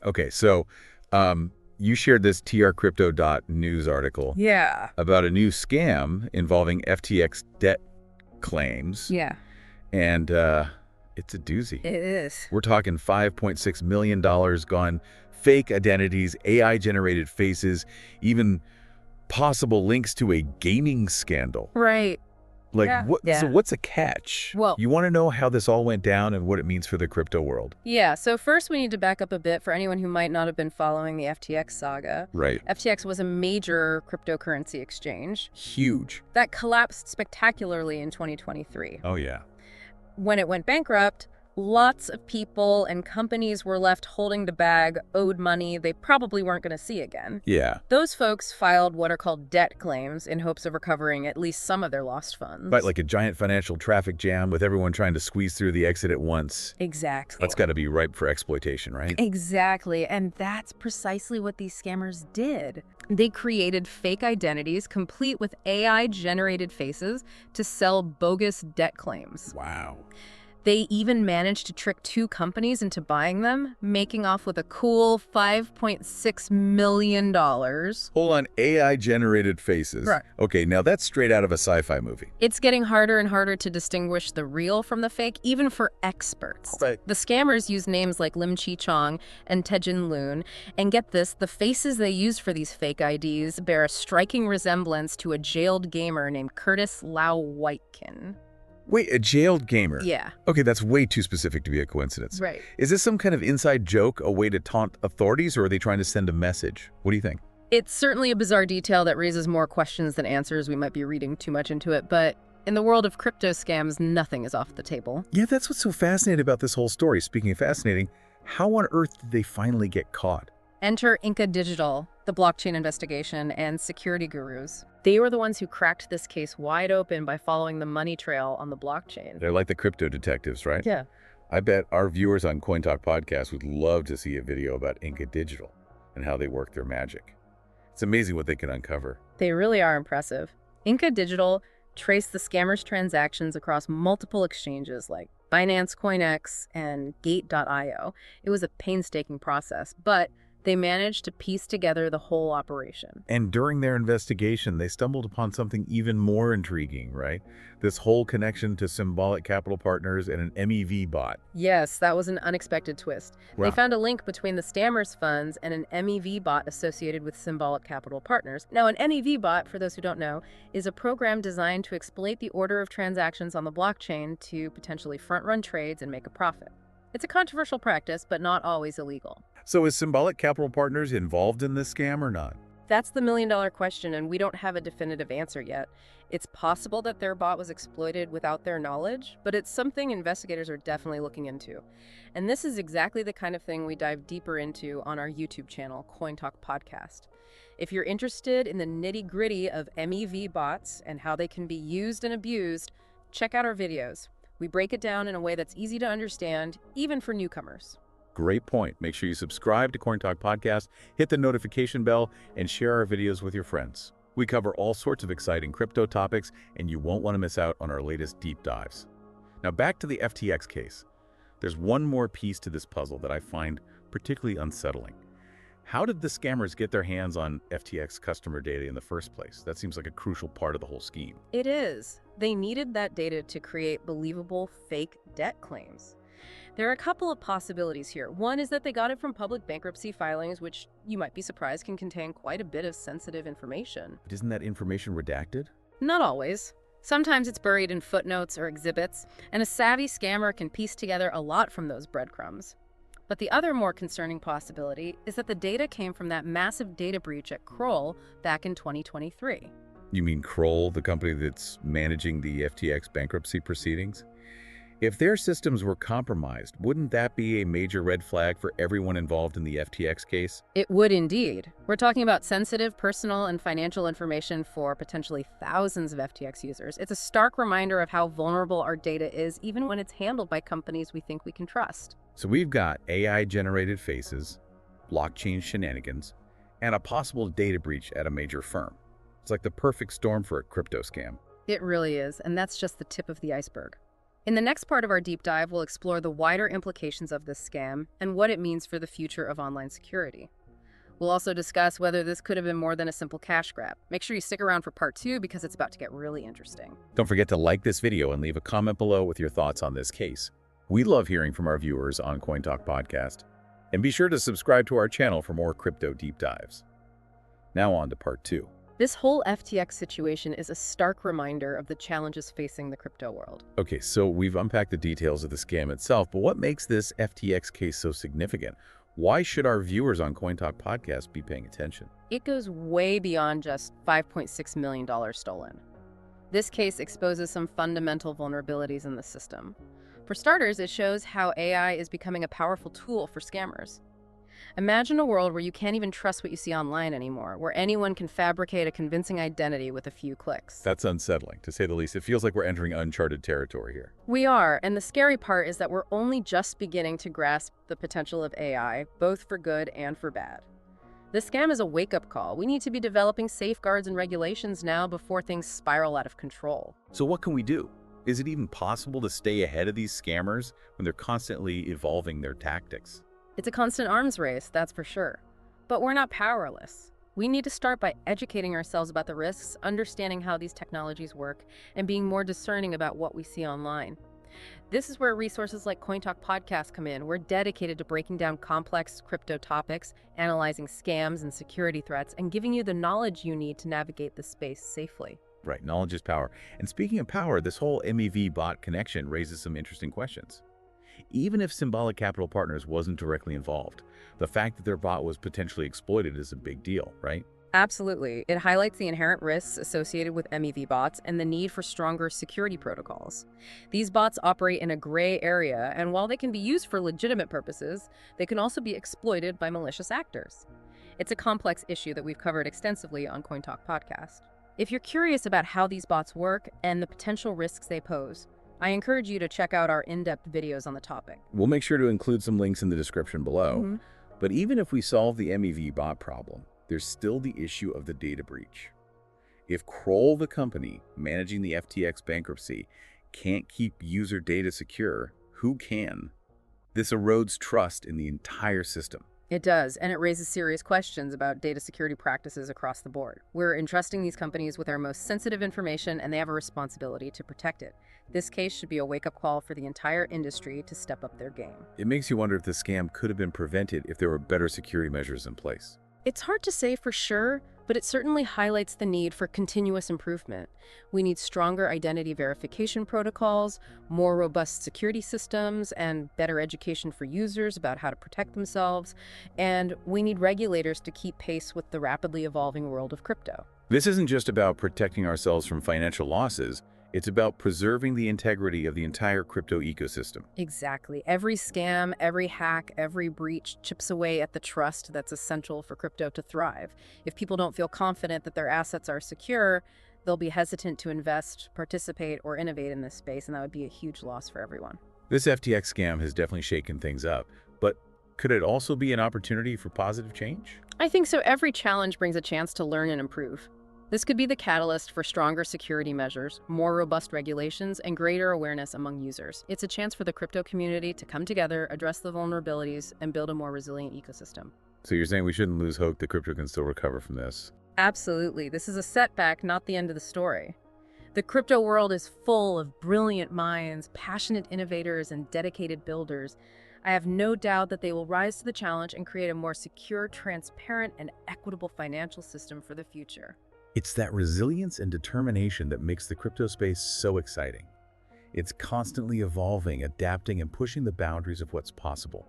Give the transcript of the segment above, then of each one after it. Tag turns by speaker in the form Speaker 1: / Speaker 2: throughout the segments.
Speaker 1: Okay, so you shared this trcrypto.news article
Speaker 2: Yeah.
Speaker 1: about a new scam involving FTX debt claims.
Speaker 2: Yeah.
Speaker 1: And it's a doozy.
Speaker 2: It is.
Speaker 1: We're talking $5.6 million gone, fake identities, AI-generated faces, even possible links to a gaming scandal.
Speaker 2: Right.
Speaker 1: Like,
Speaker 2: Yeah.
Speaker 1: what?
Speaker 2: Yeah.
Speaker 1: So what's a catch?
Speaker 2: Well,
Speaker 1: you want to know how this all went down and what it means for the crypto world.
Speaker 2: Yeah, so first we need to back up a bit for anyone who might not have been following the FTX saga.
Speaker 1: Right.
Speaker 2: FTX was a major cryptocurrency exchange
Speaker 1: Huge.
Speaker 2: that collapsed spectacularly in 2023.
Speaker 1: Oh, yeah.
Speaker 2: When it went bankrupt, lots of people and companies were left holding the bag, owed money they probably weren't going to see again.
Speaker 1: Yeah.
Speaker 2: Those folks filed what are called debt claims in hopes of recovering at least some of their lost funds.
Speaker 1: Right, like a giant financial traffic jam with everyone trying to squeeze through the exit at once.
Speaker 2: Exactly.
Speaker 1: That's got to be ripe for exploitation, right?
Speaker 2: Exactly, and that's precisely what these scammers did. They created fake identities complete with AI-generated faces to sell bogus debt claims.
Speaker 1: Wow.
Speaker 2: They even managed to trick 2 companies into buying them, making off with a cool $5.6 million.
Speaker 1: Hold on, AI-generated faces.
Speaker 2: Right.
Speaker 1: Okay, now that's straight out of a sci-fi movie.
Speaker 2: It's getting harder and harder to distinguish the real from the fake, even for experts.
Speaker 1: Right.
Speaker 2: The scammers use names like Lim Chi Chong and Tejin Loon, and get this, the faces they use for these fake IDs bear a striking resemblance to a jailed gamer named Curtis Lau Whitekin.
Speaker 1: Wait, a jailed gamer?
Speaker 2: Yeah.
Speaker 1: Okay, that's way too specific to be a coincidence.
Speaker 2: Right.
Speaker 1: Is this some kind of inside joke, a way to taunt authorities, or are they trying to send a message? What do you think?
Speaker 2: It's certainly a bizarre detail that raises more questions than answers. We might be reading too much into it, but in the world of crypto scams, nothing is off the table.
Speaker 1: Yeah, that's what's so fascinating about this whole story. Speaking of fascinating, how on earth did they finally get caught?
Speaker 2: Enter Inca Digital, the blockchain investigation, and security gurus. They were the ones who cracked this case wide open by following the money trail on the blockchain.
Speaker 1: They're like the crypto detectives, right?
Speaker 2: Yeah.
Speaker 1: I bet our viewers on CoinTalk Podcast would love to see a video about Inca Digital and how they work their magic. It's amazing what they can uncover.
Speaker 2: They really are impressive. Inca Digital traced the scammers' transactions across multiple exchanges like Binance, CoinEx, and Gate.io. It was a painstaking process, but they managed to piece together the whole operation.
Speaker 1: And during their investigation, they stumbled upon something even more intriguing, right? This whole connection to Symbolic Capital Partners and an MEV bot.
Speaker 2: Yes, that was an unexpected twist.
Speaker 1: Wow.
Speaker 2: They found a link between the scammers' funds and an MEV bot associated with Symbolic Capital Partners. Now, an MEV bot, for those who don't know, is a program designed to exploit the order of transactions on the blockchain to potentially front-run trades and make a profit. It's a controversial practice, but not always illegal.
Speaker 1: So is Symbolic Capital Partners involved in this scam or not?
Speaker 2: That's the million-dollar question, and we don't have a definitive answer yet. It's possible that their bot was exploited without their knowledge, but it's something investigators are definitely looking into. And this is exactly the kind of thing we dive deeper into on our YouTube channel, CoinTalk Podcast. If you're interested in the nitty-gritty of MEV bots and how they can be used and abused, check out our videos. We break it down in a way that's easy to understand, even for newcomers.
Speaker 1: Great point. Make sure you subscribe to CoinTalk Podcast, hit the notification bell, and share our videos with your friends. We cover all sorts of exciting crypto topics, and you won't want to miss out on our latest deep dives. Now back to the FTX case. There's one more piece to this puzzle that I find particularly unsettling. How did the scammers get their hands on FTX customer data in the first place? That seems like a crucial part of the whole scheme.
Speaker 2: It is. They needed that data to create believable fake debt claims. There are a couple of possibilities here. One is that they got it from public bankruptcy filings, which you might be surprised can contain quite a bit of sensitive information.
Speaker 1: But isn't that information redacted?
Speaker 2: Not always. Sometimes it's buried in footnotes or exhibits, and a savvy scammer can piece together a lot from those breadcrumbs. But the other more concerning possibility is that the data came from that massive data breach at Kroll back in 2023.
Speaker 1: You mean Kroll, the company that's managing the FTX bankruptcy proceedings? If their systems were compromised, wouldn't that be a major red flag for everyone involved in the FTX case?
Speaker 2: It would indeed. We're talking about sensitive personal and financial information for potentially thousands of FTX users. It's a stark reminder of how vulnerable our data is, even when it's handled by companies we think we can trust.
Speaker 1: So we've got AI-generated faces, blockchain shenanigans, and a possible data breach at a major firm. It's like the perfect storm for a crypto scam.
Speaker 2: It really is, and that's just the tip of the iceberg. In the next part of our deep dive, we'll explore the wider implications of this scam and what it means for the future of online security. We'll also discuss whether this could have been more than a simple cash grab. Make sure you stick around for part 2 because it's about to get really interesting.
Speaker 1: Don't forget to like this video and leave a comment below with your thoughts on this case. We love hearing from our viewers on CoinTalk Podcast. And be sure to subscribe to our channel for more crypto deep dives. Now on to part 2.
Speaker 2: This whole FTX situation is a stark reminder of the challenges facing the crypto world.
Speaker 1: Okay, so we've unpacked the details of the scam itself, but what makes this FTX case so significant? Why should our viewers on CoinTalk Podcast be paying attention?
Speaker 2: It goes way beyond just $5.6 million stolen. This case exposes some fundamental vulnerabilities in the system. For starters, it shows how AI is becoming a powerful tool for scammers. Imagine a world where you can't even trust what you see online anymore, where anyone can fabricate a convincing identity with a few clicks.
Speaker 1: That's unsettling, to say the least. It feels like we're entering uncharted territory here.
Speaker 2: We are, and the scary part is that we're only just beginning to grasp the potential of AI, both for good and for bad. This scam is a wake-up call. We need to be developing safeguards and regulations now before things spiral out of control.
Speaker 1: So what can we do? Is it even possible to stay ahead of these scammers when they're constantly evolving their tactics?
Speaker 2: It's a constant arms race, that's for sure. But we're not powerless. We need to start by educating ourselves about the risks, understanding how these technologies work, and being more discerning about what we see online. This is where resources like CoinTalk Podcast come in. We're dedicated to breaking down complex crypto topics, analyzing scams and security threats, and giving you the knowledge you need to navigate the space safely.
Speaker 1: Right, knowledge is power. And speaking of power, this whole MEV bot connection raises some interesting questions. Even if Symbolic Capital Partners wasn't directly involved, the fact that their bot was potentially exploited is a big deal, right?
Speaker 2: Absolutely. It highlights the inherent risks associated with MEV bots and the need for stronger security protocols. These bots operate in a gray area, and while they can be used for legitimate purposes, they can also be exploited by malicious actors. It's a complex issue that we've covered extensively on CoinTalk Podcast. If you're curious about how these bots work and the potential risks they pose, I encourage you to check out our in-depth videos on the topic.
Speaker 1: We'll make sure to include some links in the description below. But even if we solve the MEV bot problem, there's still the issue of the data breach. If Kroll, the company managing the FTX bankruptcy, can't keep user data secure, who can? This erodes trust in the entire system.
Speaker 2: It does, and it raises serious questions about data security practices across the board. We're entrusting these companies with our most sensitive information, and they have a responsibility to protect it. This case should be a wake-up call for the entire industry to step up their game.
Speaker 1: It makes you wonder if the scam could have been prevented if there were better security measures in place.
Speaker 2: It's hard to say for sure, but it certainly highlights the need for continuous improvement. We need stronger identity verification protocols, more robust security systems, and better education for users about how to protect themselves. And we need regulators to keep pace with the rapidly evolving world of crypto.
Speaker 1: This isn't just about protecting ourselves from financial losses. It's about preserving the integrity of the entire crypto ecosystem.
Speaker 2: Exactly. Every scam, every hack, every breach chips away at the trust that's essential for crypto to thrive. If people don't feel confident that their assets are secure, they'll be hesitant to invest, participate, or innovate in this space, and that would be a huge loss for everyone.
Speaker 1: This FTX scam has definitely shaken things up, but could it also be an opportunity for positive change?
Speaker 2: I think so. Every challenge brings a chance to learn and improve. This could be the catalyst for stronger security measures, more robust regulations, and greater awareness among users. It's a chance for the crypto community to come together, address the vulnerabilities, and build a more resilient ecosystem.
Speaker 1: So you're saying we shouldn't lose hope that crypto can still recover from this?
Speaker 2: Absolutely. This is a setback, not the end of the story. The crypto world is full of brilliant minds, passionate innovators, and dedicated builders. I have no doubt that they will rise to the challenge and create a more secure, transparent, and equitable financial system for the future.
Speaker 1: It's that resilience and determination that makes the crypto space so exciting. It's constantly evolving, adapting, and pushing the boundaries of what's possible.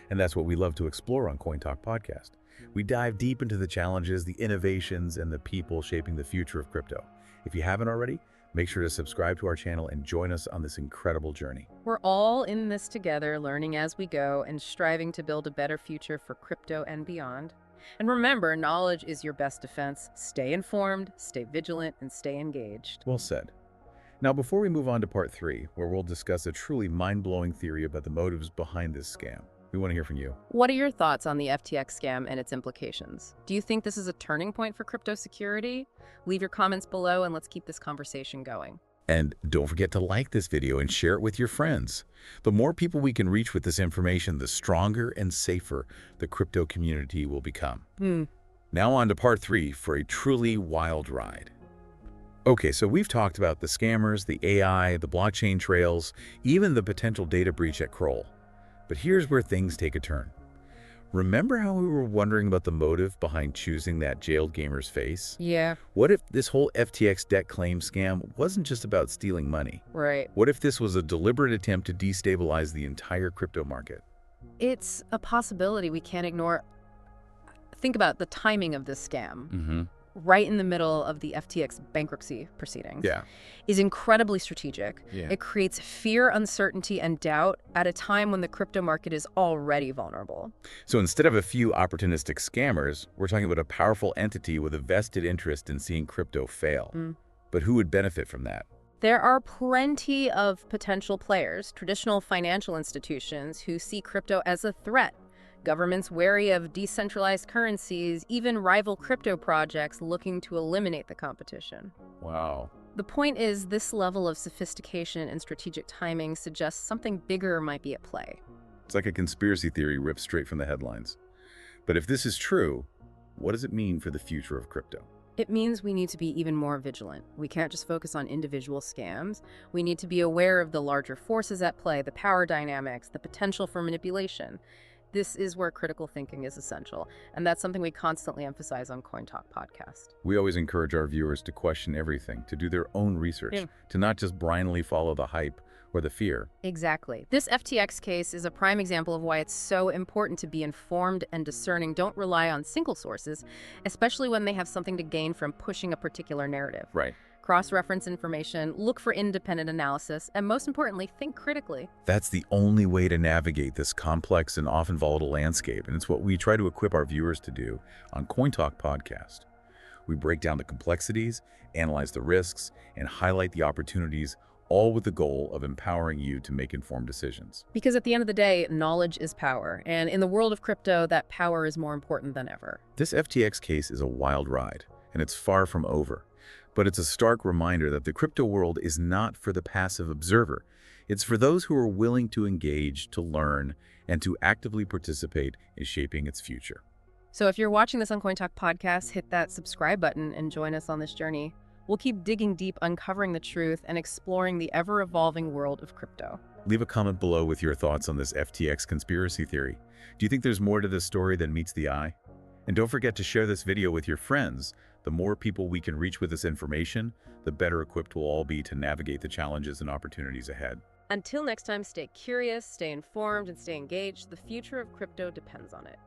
Speaker 1: And that's what we love to explore on CoinTalk Podcast. We dive deep into the challenges, the innovations, and the people shaping the future of crypto. If you haven't already, make sure to subscribe to our channel and join us on this incredible journey.
Speaker 2: We're all in this together, learning as we go and striving to build a better future for crypto and beyond. And remember, knowledge is your best defense. Stay informed, stay vigilant, and stay engaged.
Speaker 1: Well said. Now, before we move on to part 3, where we'll discuss a truly mind-blowing theory about the motives behind this scam, we want to hear from you.
Speaker 2: What are your thoughts on the FTX scam and its implications? Do you think this is a turning point for crypto security? Leave your comments below and let's keep this conversation going.
Speaker 1: And don't forget to like this video and share it with your friends. The more people we can reach with this information, the stronger and safer the crypto community will become. Now on to part 3 for a truly wild ride. Okay, so we've talked about the scammers, the AI, the blockchain trails, even the potential data breach at Kroll. But here's where things take a turn. Remember how we were wondering about the motive behind choosing that jailed gamer's face?
Speaker 2: Yeah.
Speaker 1: What if this whole FTX debt claim scam wasn't just about stealing money?
Speaker 2: Right.
Speaker 1: What if this was a deliberate attempt to destabilize the entire crypto market?
Speaker 2: It's a possibility we can't ignore. Think about the timing of this scam. Right in the middle of the FTX bankruptcy proceedings, is incredibly strategic. It creates fear, uncertainty, and doubt at a time when the crypto market is already vulnerable.
Speaker 1: So instead of a few opportunistic scammers, we're talking about a powerful entity with a vested interest in seeing crypto fail. But who would benefit from that?
Speaker 2: There are plenty of potential players, traditional financial institutions who see crypto as a threat. Governments wary of decentralized currencies, even rival crypto projects looking to eliminate the competition.
Speaker 1: Wow.
Speaker 2: The point is, this level of sophistication and strategic timing suggests something bigger might be at play.
Speaker 1: It's like a conspiracy theory ripped straight from the headlines. But if this is true, what does it mean for the future of crypto?
Speaker 2: It means we need to be even more vigilant. We can't just focus on individual scams. We need to be aware of the larger forces at play, the power dynamics, the potential for manipulation. This is where critical thinking is essential, and that's something we constantly emphasize on CoinTalk Podcast.
Speaker 1: We always encourage our viewers to question everything, to do their own research, to not just blindly follow the hype or the fear.
Speaker 2: Exactly. This FTX case is a prime example of why it's so important to be informed and discerning. Don't rely on single sources, especially when they have something to gain from pushing a particular narrative.
Speaker 1: Right.
Speaker 2: Cross-reference information, look for independent analysis, and most importantly, think critically.
Speaker 1: That's the only way to navigate this complex and often volatile landscape, and it's what we try to equip our viewers to do on CoinTalk Podcast. We break down the complexities, analyze the risks, and highlight the opportunities, all with the goal of empowering you to make informed decisions.
Speaker 2: Because at the end of the day, knowledge is power, and in the world of crypto, that power is more important than ever.
Speaker 1: This FTX case is a wild ride, and it's far from over. But it's a stark reminder that the crypto world is not for the passive observer. It's for those who are willing to engage, to learn, and to actively participate in shaping its future.
Speaker 2: So if you're watching this on CoinTalk Podcast, hit that subscribe button and join us on this journey. We'll keep digging deep, uncovering the truth, and exploring the ever-evolving world of crypto.
Speaker 1: Leave a comment below with your thoughts on this FTX conspiracy theory. Do you think there's more to this story than meets the eye? And don't forget to share this video with your friends. The more people we can reach with this information, the better equipped we'll all be to navigate the challenges and opportunities ahead.
Speaker 2: Until next time, stay curious, stay informed, and stay engaged. The future of crypto depends on it.